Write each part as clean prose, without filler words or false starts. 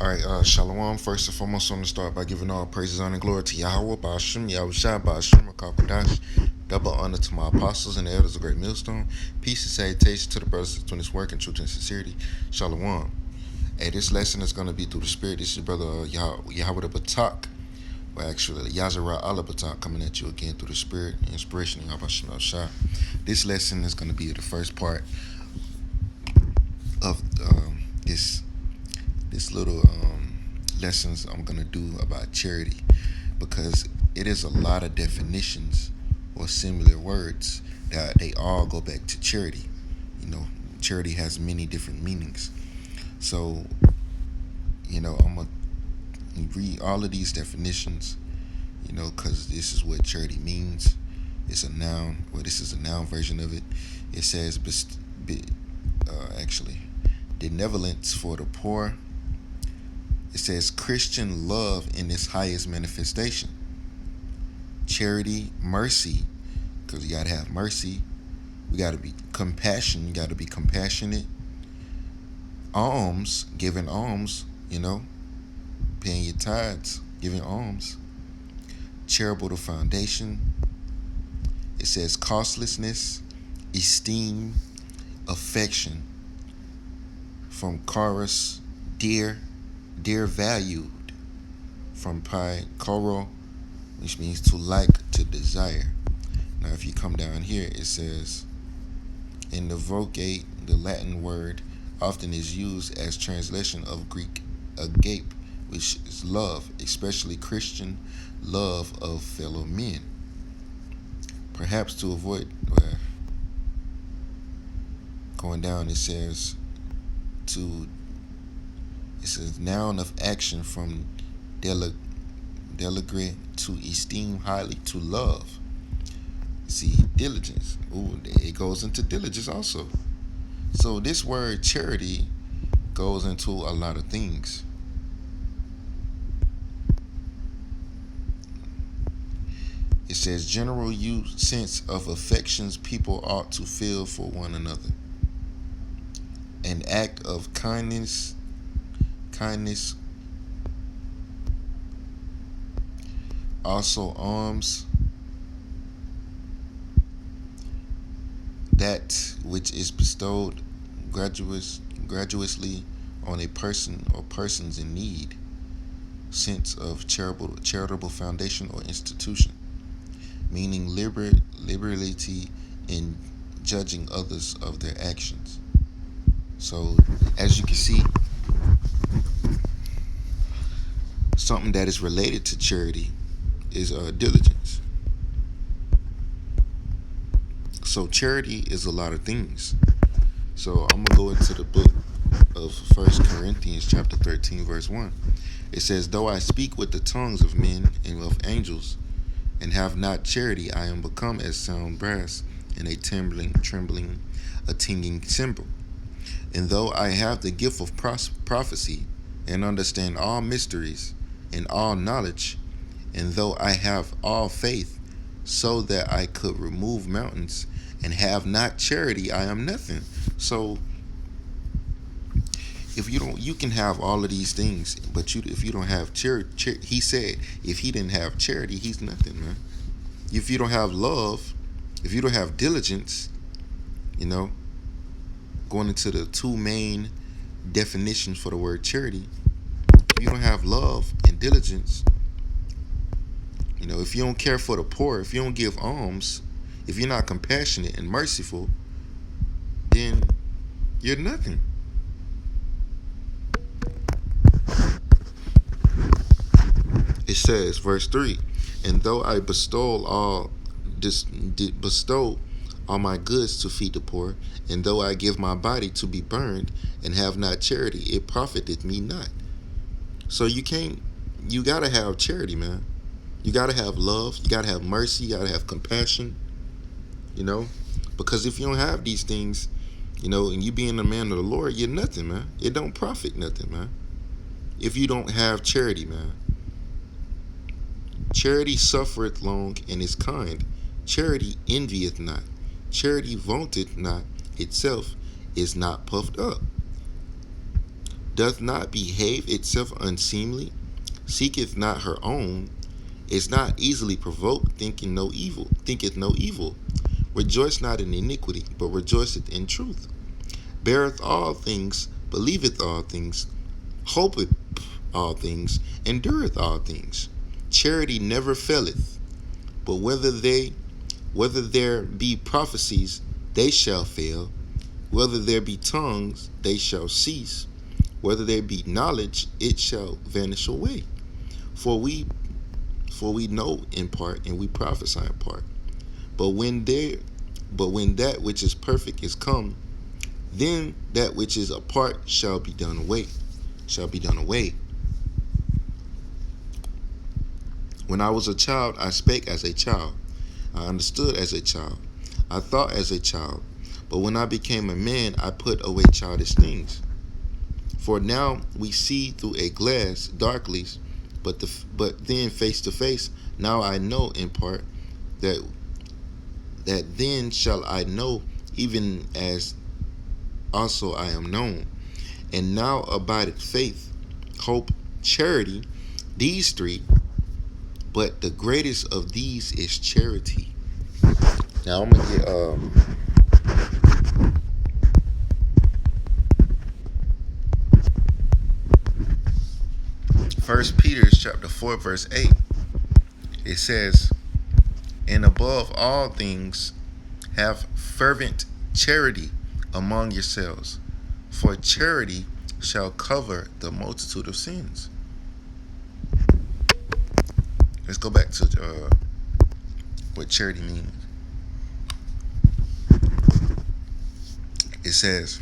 All right, Shalom. First and foremost, I want to start by giving all praises, honor, and glory to Yahweh, Ba'ashem, Yahushua, Ba'ashem, Akakadash. Double honor to my apostles and the elders of Great Millstone. Peace and salutation to the brothers doing this work in truth and sincerity. Shalom. Hey, this lesson is going to be through the Spirit. This is your brother Yahweh the Batak, or actually Yazara Allah Batak, coming at you again through the Spirit and inspiration of Yahushua. This lesson is going to be the first part of this little lessons I'm gonna do about charity, because it is a lot of definitions or similar words that they all go back to charity. Charity has many different meanings. So, I'm gonna read all of these definitions, because this is what charity means. It's a noun. Well, this is a noun version of it. It says, benevolence for the poor. It says Christian love in its highest manifestation. Charity, mercy, because you got to have mercy. We got to be compassion. You got to be compassionate. Alms, giving alms, paying your tithes, giving alms. Charitable foundation. It says costlessness, esteem, affection. From chorus, dear valued, from pi coro, which means to like, to desire. Now if you come down here, it says in the Vulgate, the Latin word often is used as translation of Greek agape, which is love, especially Christian love of fellow men. Perhaps to avoid going down, it says it's a noun of action from delegre, to esteem highly, to love. See, diligence. Ooh, it goes into diligence also. So this word charity goes into a lot of things. It says general sense of affections people ought to feel for one another. An act of kindness, also alms, that which is bestowed gratuitously on a person or persons in need. Sense of charitable foundation or institution, meaning liberality in judging others of their actions. So as you can see, something that is related to charity is diligence. So charity is a lot of things. So I'm gonna go into the book of 1 Corinthians chapter 13 verse 1. It says, though I speak with the tongues of men and of angels and have not charity, I am become as sound brass and a trembling a tingling cymbal. And though I have the gift of prophecy and understand all mysteries and all knowledge, and though I have all faith so that I could remove mountains and have not charity, I am nothing. So if you can have all of these things, but if you don't have charity, he said if he didn't have charity, he's nothing, man. If you don't have love, if you don't have diligence, going into the two main definitions for the word charity, if you don't have love and diligence, if you don't care for the poor, if you don't give alms, if you're not compassionate and merciful, then you're nothing. It says, verse 3, and though I bestow all my goods to feed the poor, and though I give my body to be burned and have not charity, it profiteth me not. So you gotta have charity, man. You gotta have love, you gotta have mercy, you gotta have compassion, because if you don't have these things, and you being a man of the Lord, you're nothing, man. It don't profit nothing, man, if you don't have charity, man. Charity suffereth long and is kind. Charity envieth not. Charity vaunteth not itself, is not puffed up, doth not behave itself unseemly, seeketh not her own, is not easily provoked, thinketh no evil, rejoice not in iniquity, but rejoiceth in truth, beareth all things, believeth all things, hopeth all things, endureth all things. Charity never faileth, but whether there be prophecies, they shall fail, whether there be tongues, they shall cease, whether there be knowledge, it shall vanish away. For we know in part, and we prophesy in part. But when that which is perfect is come, then that which is a part shall be done away. When I was a child, I spake as a child. I understood as a child. I thought as a child. But when I became a man, I put away childish things. For now we see through a glass darkly, but then face to face. Now I know in part, that then shall I know, even as also I am known. And now abideth faith, hope, charity, these three, but the greatest of these is charity. Now I'm gonna get First Peter chapter 4 verse 8. It says, and above all things have fervent charity among yourselves, for charity shall cover the multitude of sins. Let's go back to what charity means. It says,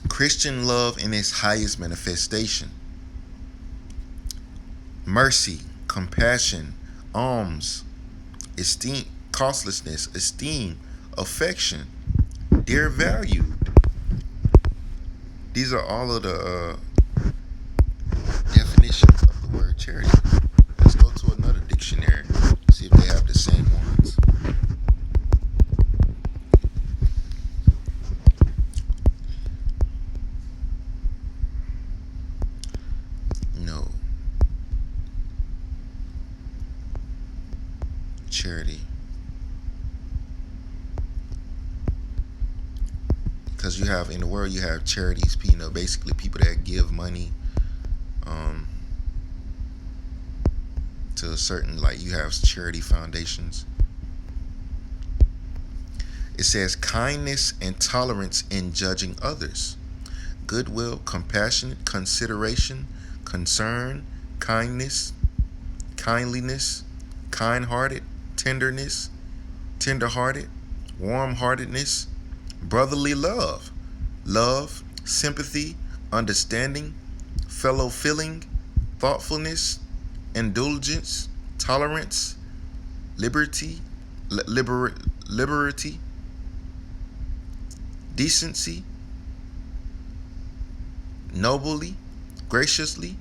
Christian love in its highest manifestation. Mercy, compassion, alms, esteem, costlessness, esteem, affection, dear value. These are all of the definitions of the word charity. Let's go to another dictionary, see if they have the same ones. No. Charity. Because you have, in the world, you have charities, basically people that give money to a certain, like you have charity foundations. It says kindness and tolerance in judging others, goodwill, compassion, consideration, concern, kindness, kindliness, kind-hearted, tenderness, tender-hearted, warm-heartedness, brotherly love, sympathy, understanding, fellow feeling, thoughtfulness, indulgence, tolerance, liberty, decency, nobly, graciously,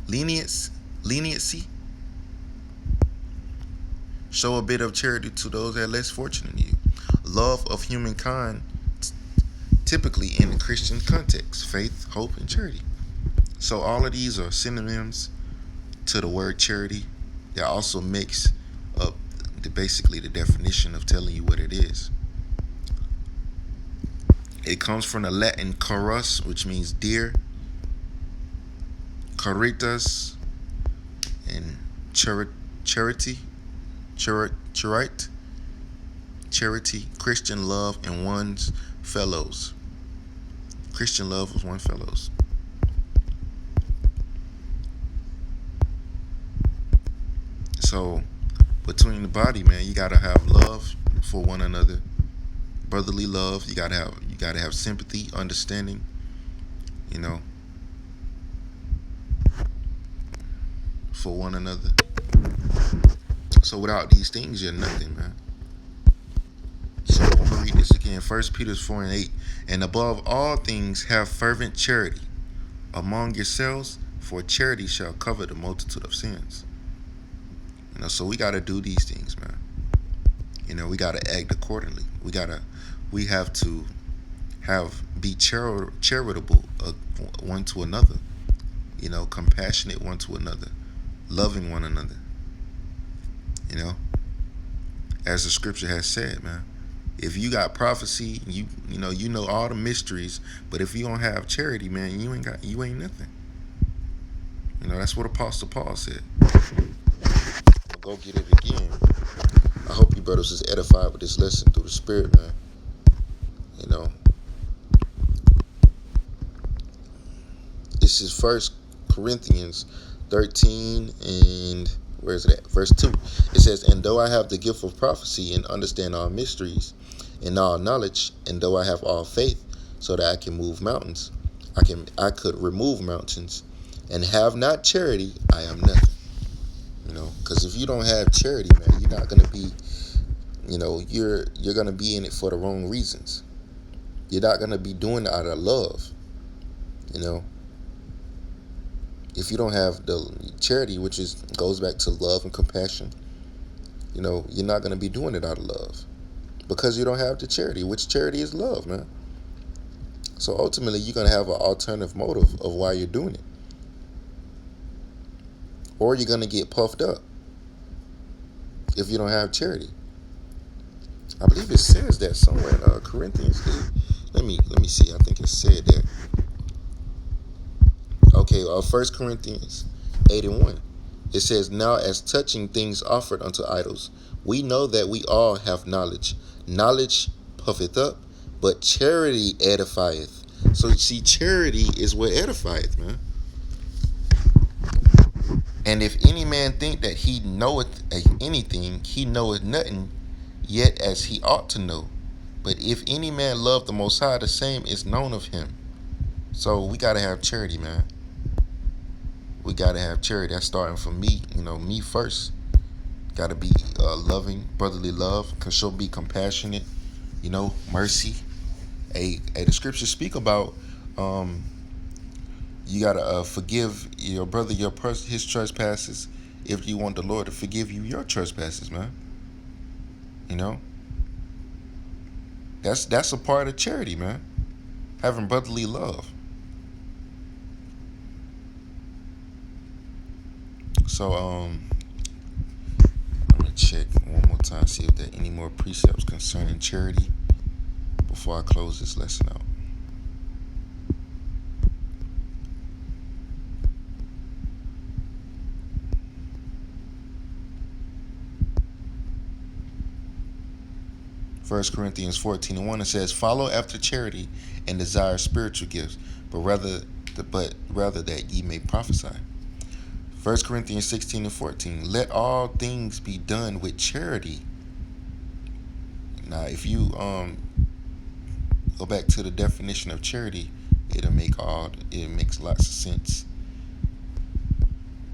leniency. Show a bit of charity to those that are less fortunate than you. Love of humankind, typically in the Christian context, faith, hope, and charity. So all of these are synonyms to the word charity. That also makes up basically the definition of telling you what it is. It comes from the Latin carus, which means dear, caritas, and charity, Christian love, and one's fellows. Christian love with one's fellows. So between the body, man, you gotta have love for one another, brotherly love. You gotta have sympathy, understanding. For one another. So without these things, you're nothing, man. So I'm gonna read this again. 1 Peter 4 and 8. And above all things, have fervent charity among yourselves, for charity shall cover the multitude of sins. So we gotta do these things, man. We gotta act accordingly. We have to Be charitable one to another. Compassionate one to another, loving one another. You know, as the scripture has said, man. If you got prophecy, you know all the mysteries, but if you don't have charity, man, you ain't nothing. That's what Apostle Paul said. Go get it again. I hope you brothers is edified with this lesson through the Spirit, man. You know, this is First Corinthians 13 and where is it at? Verse 2. It says, "And though I have the gift of prophecy and understand all mysteries and all knowledge, and though I have all faith so that I can move mountains, I could remove mountains, and have not charity, I am nothing." Because if you don't have charity, man, you're not gonna be, you're gonna be in it for the wrong reasons. You're not gonna be doing it out of love. If you don't have the charity, which goes back to love and compassion, you're not gonna be doing it out of love, because you don't have the charity, which charity is love, man. So ultimately, you're gonna have an alternative motive of why you're doing it, or you're gonna get puffed up if you don't have charity. I believe it says that somewhere in Corinthians. Let me see. I think it said that. Okay, 1 Corinthians 8:1. It says, "Now as touching things offered unto idols, we know that we all have knowledge. Knowledge puffeth up, but charity edifieth." So you see, charity is what edifieth, man. "And if any man think that he knoweth anything, he knoweth nothing, yet as he ought to know. But if any man love the Most High, the same is known of him." So we gotta have charity, man. We gotta have charity. That's starting from me. Me first. Gotta be loving, brotherly love. Should be compassionate. Mercy. The scriptures speak about you gotta forgive your brother his trespasses if you want the Lord to forgive you your trespasses, man. That's a part of charity, man. Having brotherly love. So I'm gonna check one more time, see if there are any more precepts concerning charity before I close this lesson out. First Corinthians 14:1, it says, "Follow after charity and desire spiritual gifts, but rather that ye may prophesy." 1 Corinthians 16:14, "Let all things be done with charity." Now, if you go back to the definition of charity, it makes lots of sense.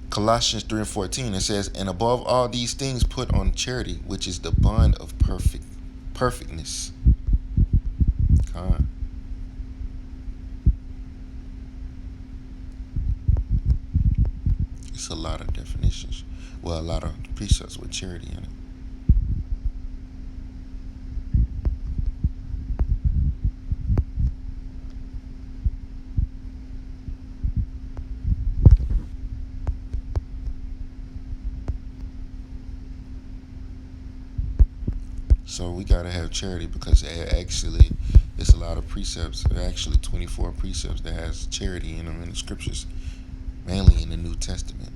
Colossians 3:14, it says, "And above all these things put on charity, which is the bond of perfectness." It's a lot of definitions. Well, a lot of precepts with charity in it. So we gotta have charity because it's a lot of precepts. There are actually 24 precepts that has charity in them in the scriptures, mainly in the New Testament.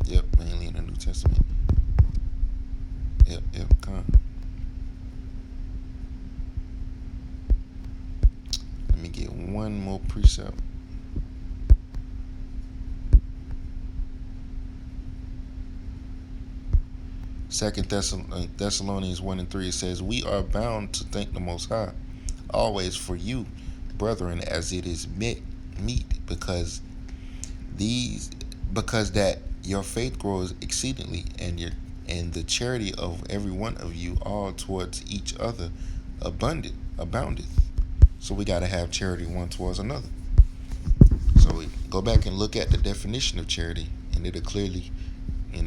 Yep, mainly in the New Testament. Yep, come on. Let me get one more precept. Second Thessalonians 1:3, it says, "We are bound to thank the Most High always for you, brethren, as it is meet, because that your faith grows exceedingly, and the charity of every one of you all towards each other aboundeth." So we gotta have charity one towards another. So we go back and look at the definition of charity, and it'll clearly, it's